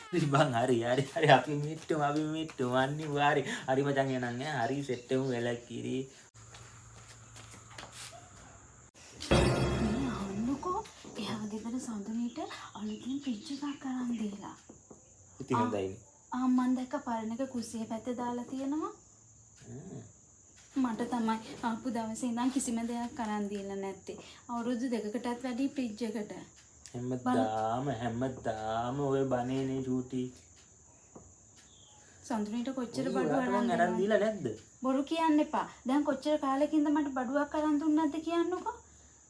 bang hari අපි මිට්ටු අනිවාර්ය හරි මචං එනං හරි සෙට් එකම වෙලා කිරි මේ අහන්නකෝ එහා ගෙදර සඳුනීට අලුතින් ෆ්‍රිජ් එකක් අරන් දීලා. ඉතින් හොඳයිනේ. මම දැක්ක පරණක කුස්සිය පැත්තේ දාලා තියෙනවා. මට තමයි ආපු දවසේ ඉඳන් කිසිම දෙයක් අරන් දීලා නැත්තේ. අවුරුදු 2කටත් වැඩි ෆ්‍රිජ් එකට. හැමදාම ඔය බනේනේ චූටි. සඳුනීට කොච්චර බඩු අරන් දීලා නැද්ද? බොරු කියන්න එපා. දැන් කොච්චර කාලෙකින්ද මට බඩුවක් අරන් දුන්නේ නැද්ද කියන්නකෝ.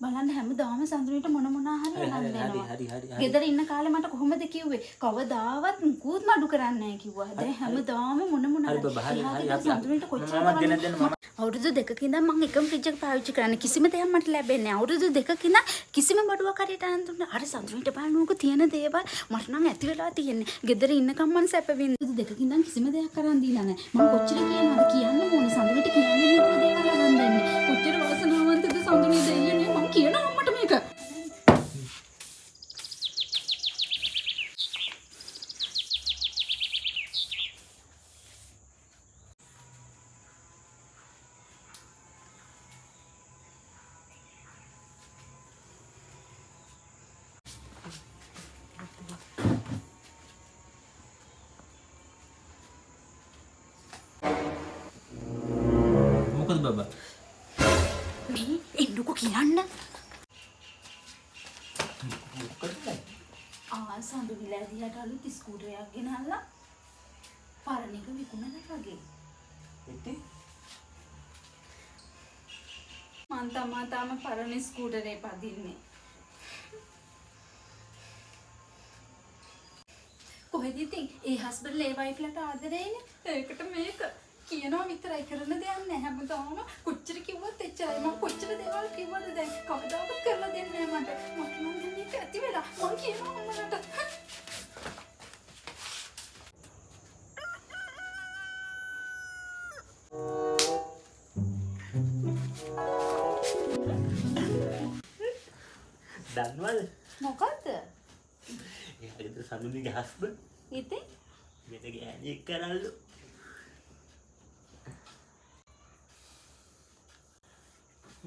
බලන්න හැමදාම සඳුනීට මොන හරි අරන් දෙනවා. හරි. ගෙදර ඉන්න කාලේ මට කොහොමද කිව්වේ? කවදාවත් මුකුත් මඩු කරන්නේ නැහැ කිව්වා. දැන් හැමදාම මොන හරි සඳුනීට කොච්චර අවුරුදු 2ක ඉඳන් මම එකම ෆ්‍රිජ් එක පාවිච්චි කරන්නේ. කිසිම දෙයක් මට ලැබෙන්නේ නැහැ. අවුරුදු 2ක ඉඳන් කිසිම බඩුවක් හරියට අරන් දුන්නේ. අර සඳුනීට බලනකො තියෙන දේවල් මට නම් ඇති වෙලා තියෙන්නේ. ගෙදර ඉන්නකම් මම සැප විඳින්න. අවුරුදු 2ක ඉඳන් කිසිම දෙයක් අරන් දීලා නැහැ. මම කොච්චර කියනවද කියන්න ඕනේ. සඳුනීට කියන්නේ නේද දේවල් අරන් දෙන්නේ. කොච්චර වාසනාවන්තද සඳුනී දෙයියනේ. මම කියනවා අම්මට මේක. මොකද බබා? මේ එන්නකෝ කියන්න. සඳුනිලා දිහාට අලුත් ස්කූටරයක් ගෙනල්ලා පරණ එක විකුණලා වගේ. ඉතින් මං තාම පරණ ස්කූටරේ පදින්නේ. කොහෙද ඉතින් ඒ හස්බන්ඩ් ඒ වයිෆ්ලට ආදරේනේ. ඒකට මේක කියනවා විතරයි කරන දෙයක් නැහැ. හැමදාම කොච්චර කිව්වත් එච්චරයි. මම කොච්චර දේවල් කිව්වද දැන් කවදාවත් කරලා දෙන්නේ නැහැ මට. මට නම් දැන් මේක ඇති වෙලා. මං කියනවා අම්මලට. දන්නවද? මොකද්ද? ඒකද සඳුනිගේ හස්බන්ඩ් ඉතින් මෙතන ගෑණි කරල්ලු.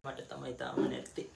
මට තමයි තාම නැත්තේ.